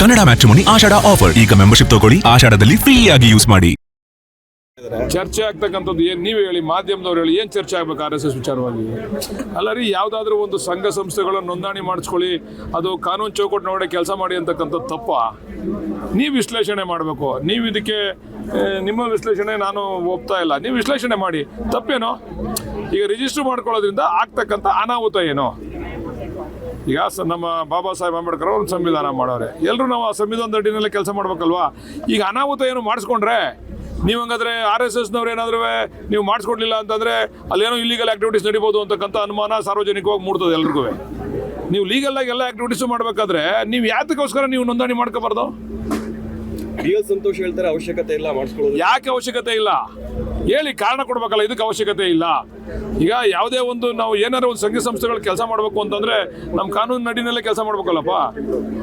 Kannada matrimony ಆಷಾಢ offer. ಈಗ membership ತಗೊಳ್ಳಿ, ಆಷಾಢದಲ್ಲಿ free ಆಗಿ ಯೂಸ್ ಮಾಡಿ. ಚರ್ಚೆ ಆಗ್ತಕ್ಕಂಥದ್ದು ಏನು ನೀವು ಹೇಳಿ, ಮಾಧ್ಯಮದವ್ರು ಹೇಳಿ, ಏನು ಚರ್ಚೆ ಆಗ್ಬೇಕು RSS ವಿಚಾರವಾಗಿ? ಅಲ್ಲ ರೀ, ಯಾವುದಾದ್ರೂ ಒಂದು ಸಂಘ ಸಂಸ್ಥೆಗಳನ್ನು ನೋಂದಣಿ ಮಾಡಿಸ್ಕೊಳ್ಳಿ, ಅದು ಕಾನೂನು ಚೌಕಟ್ಟಿನೊಳಗಡೆ ಕೆಲಸ ಮಾಡಿ ಅಂತಕ್ಕಂಥದ್ದು ತಪ್ಪ. ನೀವು ವಿಶ್ಲೇಷಣೆ ಮಾಡಬೇಕು. ನೀವು ಇದಕ್ಕೆ ನಿಮ್ಮ ವಿಶ್ಲೇಷಣೆ ನಾನು ಒಪ್ತಾ ಇಲ್ಲ. ನೀವು ವಿಶ್ಲೇಷಣೆ ಮಾಡಿ, ತಪ್ಪೇನೋ? ಈಗ ರಿಜಿಸ್ಟರ್ ಮಾಡ್ಕೊಳ್ಳೋದ್ರಿಂದ ಆಗ್ತಕ್ಕಂಥ ಅನಾಹುತ ಏನು? ಈಗ ನಮ್ಮ ಬಾಬಾ ಸಾಹೇಬ್ ಅಂಬೇಡ್ಕರ್ ಅವರು ಸಂವಿಧಾನ ಮಾಡೋರೆ, ಎಲ್ಲರೂ ನಾವು ಆ ಸಂವಿಧಾನದ ಅಡಿನಲ್ಲೇ ಕೆಲಸ ಮಾಡ್ಬೇಕಲ್ವಾ? ಈಗ ಅನಾಹುತ ಏನು ಮಾಡಿಸ್ಕೊಂಡ್ರೆ ನೀವು ಹಂಗಾದ್ರೆ RSSನವ್ರು ಏನಾದರೂ ನೀವು ಮಾಡಿಸ್ಕೊಡ್ಲಿಲ್ಲ ಅಂತಂದರೆ ಅಲ್ಲೇನೋ ಇಲ್ಲಿಗಲ್ ಆ್ಯಕ್ಟಿವಿಟೀಸ್ ನಡಿಬೋದು ಅಂತಕ್ಕಂಥ ಅನುಮಾನ ಸಾರ್ವಜನಿಕವಾಗಿ ಮೂಡ್ತದೆ ಎಲ್ರಿಗೂ. ನೀವು ಲೀಗಲ್ಲಾಗಿ ಎಲ್ಲ ಆ್ಯಕ್ಟಿವಿಟೀಸು ಮಾಡಬೇಕಾದ್ರೆ ನೀವು ಯಾತಕ್ಕೋಸ್ಕರ ನೀವು ನೋಂದಣಿ ಮಾಡ್ಕೋಬಾರ್ದು? ಸಂತೋಷ್ ಹೇಳ್ತಾರೆ ಅವಶ್ಯಕತೆ ಇಲ್ಲ ಮಾಡಿಸ್ಕೊಳ್ಳೋದು. ಯಾಕೆ ಅವಶ್ಯಕತೆ ಇಲ್ಲ ಹೇಳಿ, ಕಾರಣ ಕೊಡ್ಬೇಕಲ್ಲ. ಇದಕ್ಕೆ ಅವಶ್ಯಕತೆ ಇಲ್ಲ. ಈಗ ಯಾವುದೇ ಒಂದು ನಾವು ಏನಾದ್ರು ಒಂದು ಸಂಘ ಸಂಸ್ಥೆಗಳು ಕೆಲಸ ಮಾಡಬೇಕು ಅಂತಂದರೆ ನಮ್ಮ ಕಾನೂನು ನಡಿನಲ್ಲೇ ಕೆಲಸ ಮಾಡ್ಬೇಕಲ್ಲಪ್ಪ.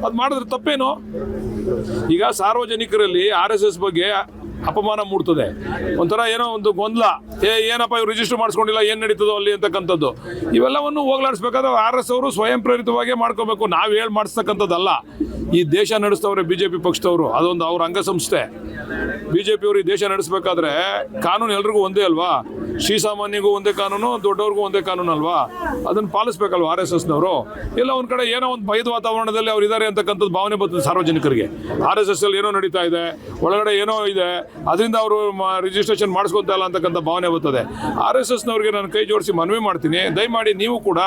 ಅದು ಮಾಡಿದ್ರೆ ತಪ್ಪೇನು? ಈಗ ಸಾರ್ವಜನಿಕರಲ್ಲಿ RSS ಬಗ್ಗೆ ಅಪಮಾನ ಮೂಡ್ತದೆ, ಒಂಥರ ಏನೋ ಒಂದು ಗೊಂದಲ, ಏನಪ್ಪ ಇವ್ರು ರಿಜಿಸ್ಟರ್ ಮಾಡಿಸ್ಕೊಂಡಿಲ್ಲ, ಏನು ನಡೀತದೋ ಅಲ್ಲಿ ಅಂತಕ್ಕಂಥದ್ದು. ಇವೆಲ್ಲವನ್ನು ಹೋಗ್ಲಾಡಿಸ್ಬೇಕಾದ್ರೆ RSS ಅವರು ಸ್ವಯಂ ಪ್ರೇರಿತವಾಗೇ ಮಾಡ್ಕೋಬೇಕು. ನಾವು ಹೇಳಿ ಮಾಡಿಸ್ತಕ್ಕಂಥದ್ದಲ್ಲ. ಈ ದೇಶ ನಡೆಸ್ತವ್ರೆ BJP ಪಕ್ಷದವರು, ಅದೊಂದು ಅವ್ರ ಅಂಗಸಂಸ್ಥೆ. BJP ಅವರು ಈ ದೇಶ ನಡೆಸಬೇಕಾದ್ರೆ ಕಾನೂನು ಎಲ್ರಿಗೂ ಒಂದೇ ಅಲ್ವಾ? ಶ್ರೀಸಾಮಾನ್ಯಗೂ ಒಂದೇ ಕಾನೂನು, ದೊಡ್ಡವ್ರಿಗೂ ಒಂದೇ ಕಾನೂನು ಅಲ್ವಾ? ಅದನ್ನು ಪಾಲಿಸ್ಬೇಕಲ್ವ RSSನವರು? ಎಲ್ಲ ಒಂದು ಕಡೆ ಏನೋ ಒಂದು ಭಯದ ವಾತಾವರಣದಲ್ಲಿ ಅವ್ರು ಇದ್ದಾರೆ ಅಂತಕ್ಕಂಥದ್ದು ಭಾವನೆ ಬರ್ತದೆ ಸಾರ್ವಜನಿಕರಿಗೆ. RSS ಅಲ್ಲಿ ಏನೋ ನಡೀತಾ ಇದೆ, ಒಳಗಡೆ ಏನೋ ಇದೆ, ಅದರಿಂದ ಅವರು ರಿಜಿಸ್ಟ್ರೇಷನ್ ಮಾಡಿಸ್ಕೊತಾ ಇಲ್ಲ ಅಂತಕ್ಕಂಥ ಭಾವನೆ ಬರ್ತದೆ. RSSನವ್ರಿಗೆ ನಾನು ಕೈ ಜೋಡಿಸಿ ಮನವಿ ಮಾಡ್ತೀನಿ, ದಯಮಾಡಿ ನೀವು ಕೂಡ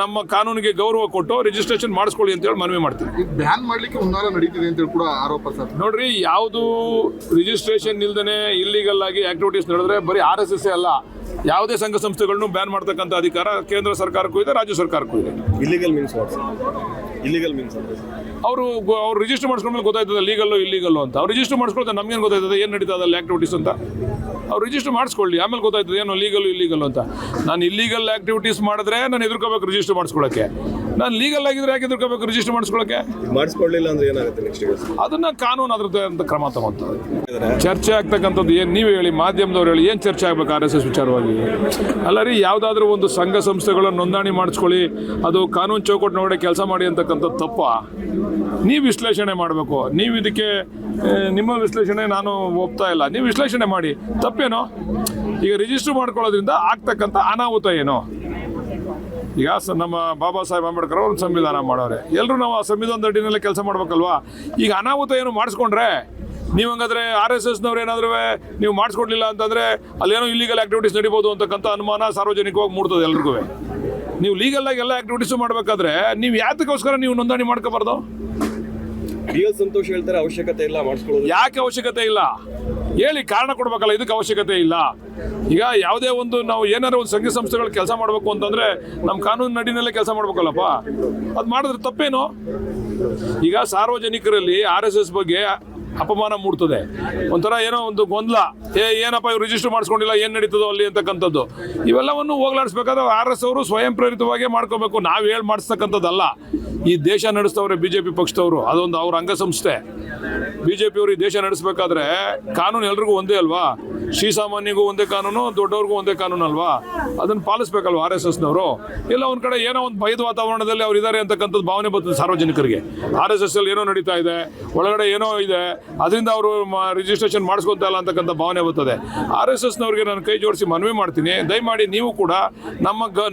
ನಮ್ಮ ಕಾನೂನಿಗೆ ಗೌರವ ಕೊಟ್ಟು ರಿಜಿಸ್ಟ್ರೇಷನ್ ಮಾಡಿಸ್ಕೊಳ್ಳಿ ಅಂತೇಳಿ ಮನವಿ ಮಾಡ್ತೀನಿ. ಬ್ಯಾನ್ ಮಾಡ್ಲಿಕ್ಕೆ ಹುನ್ನಾರ ನಡೀತಿದೆ ಅಂತ ಕೂಡ ಆರೋಪ ಸರ್. ನೋಡ್ರಿ, ಯಾವುದು ರಿಜಿಸ್ಟ್ರೇಷನ್ ಇಲ್ದೇ ಇಲ್ಲಿಗಲ್ ಆಗಿ ಆಕ್ಟಿವಿಟೀಸ್ ನಡೆದ್ರೆ ಬರೀ RSS ಅಲ್ಲ, ಯಾವುದೇ ಸಂಘ ಸಂಸ್ಥೆಗಳನ್ನು ಬ್ಯಾನ್ ಮಾಡ್ತಕ್ಕಂಥ ಅಧಿಕಾರ ಕೇಂದ್ರ ಸರ್ಕಾರಕ್ಕೂ ಇದೆ, ರಾಜ್ಯ ಸರ್ಕಾರಕ್ಕೂ ಇದೆ. ಇಲ್ಲಿಗಲ್ ಮೀನ್ಸ್ ಅವರು ರಿಜಿಸ್ಟರ್ ಮಾಡಿಸ್ಕೊಂಡ್ಮೇಲೆ ಗೊತ್ತಾಯ್ತದೆ ಲೀಗಲ್ಲು ಇಲ್ಲಿಗಲ್ಲು ಅಂತ. ಅವ್ರು ರಿಜಿಸ್ಟರ್ ಮಾಡಿಸ್ಕೊಳ್ತಾರೆ, ನಮ್ಗೇನು ಗೊತ್ತಾಯ್ತದೆ ಏನು ನಡೀತದೆ ಅಲ್ಲಿ ಆಕ್ಟಿವಿಟೀಸ್ ಅಂತ? ಅವ್ರು ರಿಜಿಸ್ಟರ್ ಮಾಡಿಸ್ಕೊಳ್ಳಿ, ಆಮೇಲೆ ಗೊತ್ತಾಯ್ತದೆ ಏನೋ ಲೀಗಲ್ಲು ಇಲ್ಲಿಗಲ್ಲು ಅಂತ. ನಾನು ಇಲ್ಲಿಗಲ್ ಆಕ್ಟಿವಿಟೀಸ್ ಮಾಡಿದ್ರೆ ನಾನು ಎದುರ್ಕೋಬೇಕು ರಿಜಿಸ್ಟರ್ ಮಾಡಿಸ್ಕೊಳ್ಳೋಕ್ಕೆ. ನಾನು ಲೀಗಲ್ ಆಗಿದ್ರೆ ಯಾಕೆ ಎದುರ್ಕೋಬೇಕು ರಿಜಿಸ್ಟರ್ ಮಾಡಿಸ್ಕೊಳ್ಳೋಕ್ಕೆ? ಮಾಡಿಸ್ಕೊಳ್ಳಿಲ್ಲ ಅಂದ್ರೆ ಏನಾಗುತ್ತೆ ನೆಕ್ಸ್ಟ್? ಅದನ್ನ ಕಾನೂನು ಅದ್ರದ್ದು ಅಂತ ಕ್ರಮ ತಗೊಂತಾರೆ. ಚರ್ಚೆ ಆಗ್ತಕ್ಕಂಥದ್ದು ಏನು ನೀವು ಹೇಳಿ, ಮಾಧ್ಯಮದವ್ರು ಹೇಳಿ, ಏನು ಚರ್ಚೆ ಆಗ್ಬೇಕು RSS ವಿಚಾರವಾಗಿ? ಅಲ್ಲ ರೀ, ಯಾವುದಾದ್ರೂ ಒಂದು ಸಂಘ ಸಂಸ್ಥೆಗಳನ್ನು ನೋಂದಣಿ ಮಾಡಿಸ್ಕೊಳ್ಳಿ, ಅದು ಕಾನೂನು ಚೌಕಟ್ಟಿನೊಳಗಡೆ ಕೆಲಸ ಮಾಡಿ ಅಂತಕ್ಕಂಥದ್ದು ತಪ್ಪ. ನೀವು ವಿಶ್ಲೇಷಣೆ ಮಾಡಬೇಕು. ನೀವು ಇದಕ್ಕೆ ನಿಮ್ಮ ವಿಶ್ಲೇಷಣೆ ನಾನು ಒಪ್ತಾ ಇಲ್ಲ. ನೀವು ವಿಶ್ಲೇಷಣೆ ಮಾಡಿ, ತಪ್ಪೇನೋ? ಈಗ ರಿಜಿಸ್ಟರ್ ಮಾಡ್ಕೊಳ್ಳೋದ್ರಿಂದ ಆಗ್ತಕ್ಕಂಥ ಅನಾಹುತ ಏನು? ಈಗ ನಮ್ಮ ಬಾಬಾ ಸಾಹೇಬ್ ಅಂಬೇಡ್ಕರ್ ಅವರು ಸಂವಿಧಾನ ಮಾಡೋರೆ, ಎಲ್ಲರೂ ನಾವು ಆ ಸಂವಿಧಾನದ ಅಡಿನಲ್ಲೇ ಕೆಲಸ ಮಾಡ್ಬೇಕಲ್ವಾ? ಈಗ ಅನಾಹುತ ಏನು ಮಾಡಿಸ್ಕೊಂಡ್ರೆ ನೀವು ಹಂಗಾದ್ರೆ RSSನವ್ರು ಏನಾದರೂ ನೀವು ಮಾಡಿಸ್ಕೊಡ್ಲಿಲ್ಲ ಅಂತಂದರೆ ಅಲ್ಲೇನೋ ಇಲ್ಲಿಗಲ್ ಆ್ಯಕ್ಟಿವಿಟೀಸ್ ನಡಿಬೋದು ಅಂತಕ್ಕಂಥ ಅನುಮಾನ ಸಾರ್ವಜನಿಕವಾಗಿ ಮೂಡ್ತದೆ ಎಲ್ರಿಗೂ. ನೀವು ಲೀಗಲ್ಲಾಗಿ ಎಲ್ಲ ಆ್ಯಕ್ಟಿವಿಟೀಸು ಮಾಡಬೇಕಾದ್ರೆ ನೀವು ಯಾತಕ್ಕೋಸ್ಕರ ನೀವು ನೋಂದಣಿ ಮಾಡ್ಕೋಬಾರ್ದು? ಸಂತೋಷ್ ಹೇಳ್ತಾರೆ ಅವಶ್ಯಕತೆ ಇಲ್ಲ ಮಾಡಿಸ್ಕೊಳ್ಳೋದು. ಯಾಕೆ ಅವಶ್ಯಕತೆ ಇಲ್ಲ ಹೇಳಿ, ಕಾರಣ ಕೊಡ್ಬೇಕಲ್ಲ. ಇದಕ್ಕೆ ಅವಶ್ಯಕತೆ ಇಲ್ಲ. ಈಗ ಯಾವುದೇ ಒಂದು ನಾವು ಏನಾದ್ರು ಒಂದು ಸಂಘ ಸಂಸ್ಥೆಗಳು ಕೆಲಸ ಮಾಡಬೇಕು ಅಂತಂದರೆ ನಮ್ಮ ಕಾನೂನು ನಡಿನಲ್ಲೇ ಕೆಲಸ ಮಾಡ್ಬೇಕಲ್ಲಪ್ಪ. ಅದು ಮಾಡಿದ್ರೆ ತಪ್ಪೇನು? ಈಗ ಸಾರ್ವಜನಿಕರಲ್ಲಿ RSS ಬಗ್ಗೆ ಅಪಮಾನ ಮೂಡ್ತದೆ, ಒಂಥರ ಏನೋ ಒಂದು ಗೊಂದಲ, ಏನಪ್ಪ ಇವ್ರು ರಿಜಿಸ್ಟರ್ ಮಾಡಿಸ್ಕೊಂಡಿಲ್ಲ, ಏನು ನಡೀತದೋ ಅಲ್ಲಿ ಅಂತಕ್ಕಂಥದ್ದು. ಇವೆಲ್ಲವನ್ನು ಹೋಗ್ಲಾಡಿಸ್ಬೇಕಾದ್ರೆ RSS ಅವರು ಸ್ವಯಂ ಪ್ರೇರಿತವಾಗೇ ಮಾಡ್ಕೋಬೇಕು. ನಾವು ಹೇಳಿ ಮಾಡಿಸ್ತಕ್ಕಂಥದ್ದಲ್ಲ. ಈ ದೇಶ ನಡೆಸ್ತವ್ರೆ BJP ಪಕ್ಷದವರು, ಅದೊಂದು ಅವ್ರ ಅಂಗಸಂಸ್ಥೆ. BJP ಅವರು ಈ ದೇಶ ನಡೆಸಬೇಕಾದ್ರೆ ಕಾನೂನು ಎಲ್ರಿಗೂ ಒಂದೇ ಅಲ್ವಾ? ಶ್ರೀಸಾಮಾನ್ಯಗೂ ಒಂದೇ ಕಾನೂನು, ದೊಡ್ಡವ್ರಿಗೂ ಒಂದೇ ಕಾನೂನು ಅಲ್ವಾ? ಅದನ್ನು ಪಾಲಿಸ್ಬೇಕಲ್ವ RSSನವರು? ಎಲ್ಲ ಒಂದು ಕಡೆ ಏನೋ ಒಂದು ಭಯದ ವಾತಾವರಣದಲ್ಲಿ ಅವ್ರು ಇದ್ದಾರೆ ಅಂತಕ್ಕಂಥದ್ದು ಭಾವನೆ ಬರ್ತದೆ ಸಾರ್ವಜನಿಕರಿಗೆ. RSS ಅಲ್ಲಿ ಏನೋ ನಡೀತಾ ಇದೆ, ಒಳಗಡೆ ಏನೋ ಇದೆ, ಅದರಿಂದ ಅವರು ರಿಜಿಸ್ಟ್ರೇಷನ್ ಮಾಡಿಸ್ಕೊತಾ ಇಲ್ಲ ಅಂತಕ್ಕಂಥ ಭಾವನೆ ಬರ್ತದೆ. RSSನವ್ರಿಗೆ ನಾನು ಕೈ ಜೋಡಿಸಿ ಮನವಿ ಮಾಡ್ತೀನಿ, ದಯಮಾಡಿ ನೀವು ಕೂಡ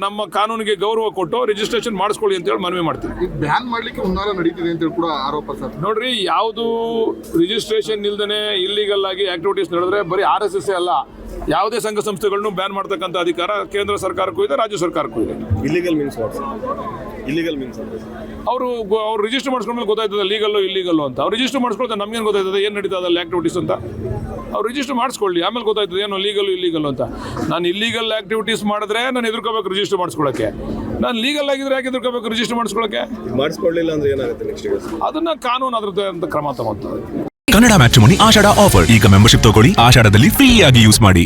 ನಮ್ಮ ಕಾನೂನಿಗೆ ಗೌರವ ಕೊಟ್ಟು ರಿಜಿಸ್ಟ್ರೇಷನ್ ಮಾಡಿಸ್ಕೊಳ್ಳಿ ಅಂತೇಳಿ ಮನವಿ ಮಾಡ್ತೀನಿ. ಬ್ಯಾನ್ ಮಾಡ್ಲಿಕ್ಕೆ ಹುನ್ನಾರ ನಡೀತಿದೆ ಅಂತ ಕೂಡ ಆರೋಪ ಸರ್. ನೋಡ್ರಿ, ಯಾವುದು ರಿಜಿಸ್ಟ್ರೇಷನ್ ಇಲ್ದೇ ಇಲ್ಲಿಗಲ್ ಆಗಿ ಆಕ್ಟಿವಿಟೀಸ್ ನಡೆದ್ರೆ ಬರೀ RSS ಅಲ್ಲ, ಯಾವುದೇ ಸಂಘ ಸಂಸ್ಥೆಗಳನ್ನು ಬ್ಯಾನ್ ಮಾಡ್ತಕ್ಕಂಥ ಅಧಿಕಾರ ಕೇಂದ್ರ ಸರ್ಕಾರಕ್ಕೂ ಇದೆ, ರಾಜ್ಯ ಸರ್ಕಾರಕ್ಕೂ ಇದೆ. ಇಲ್ಲಿಗಲ್ ಮೀನ್ಸ್ ಅವರು ರಿಜಿಸ್ಟರ್ ಮಾಡಿಸ್ಕೊಂಡ್ಮೇಲೆ ಗೊತ್ತಾಯ್ತದೆ ಲೀಗಲ್ಲು ಇಲ್ಲಿಗಲ್ಲು ಅಂತ. ಅವ್ರು ರಿಜಿಸ್ಟರ್ ಮಾಡಿಸ್ಕೊಳ್ತಾರೆ, ನಮ್ಗೇನು ಗೊತ್ತಾಯ್ತದೆ ಏನು ನಡೀತದೆ ಅಲ್ಲಿ ಆಕ್ಟಿವಿಟೀಸ್ ಅಂತ? ಅವ್ರು ರಿಜಿಸ್ಟರ್ ಮಾಡಿಸ್ಕೊಳ್ಳಿ, ಆಮೇಲೆ ಗೊತ್ತಾಯ್ತದೆ ಏನೋ ಲೀಗಲ್ಲು ಇಲ್ಲಿಗಲ್ಲು ಅಂತ. ನಾನು ಇಲ್ಲಿಗಲ್ ಆಕ್ಟಿವಿಟೀಸ್ ಮಾಡಿದ್ರೆ ನಾನು ಎದುರ್ಕೋಬೇಕು ರಿಜಿಸ್ಟರ್ ಮಾಡಿಸ್ಕೊಳ್ಳೋಕ್ಕೆ. ನಾನು ಲೀಗಲ್ ಆಗಿದ್ರೆ ಯಾಕೆ ಎದುರ್ಕೋಬೇಕು ರಿಜಿಸ್ಟರ್ ಮಾಡಿಸ್ಕೊಳ್ಳೋಕ್ಕೆ? ಮಾಡಿಸ್ಕೊಳ್ಳಿಲ್ಲ ಅಂದ್ರೆ ಏನಾಗುತ್ತೆ ನೆಕ್ಸ್ಟ್? ಅದನ್ನ ಕಾನೂನು ಅದ್ರದ್ದು ಅಂತ ಕ್ರಮ ತಗೊಂತಾರೆ. ಕನ್ನಡ ಮ್ಯಾಟ್ರಿಮೋನಿ ಆಷಾಢ ಆಫರ್. ಈಗ ಮೆಂಬರ್ಶಿಪ್ ತಗೊಳ್ಳಿ, ಆಷಾಢದಲ್ಲಿ ಫ್ರೀ ಆಗಿ ಯೂಸ್ ಮಾಡಿ.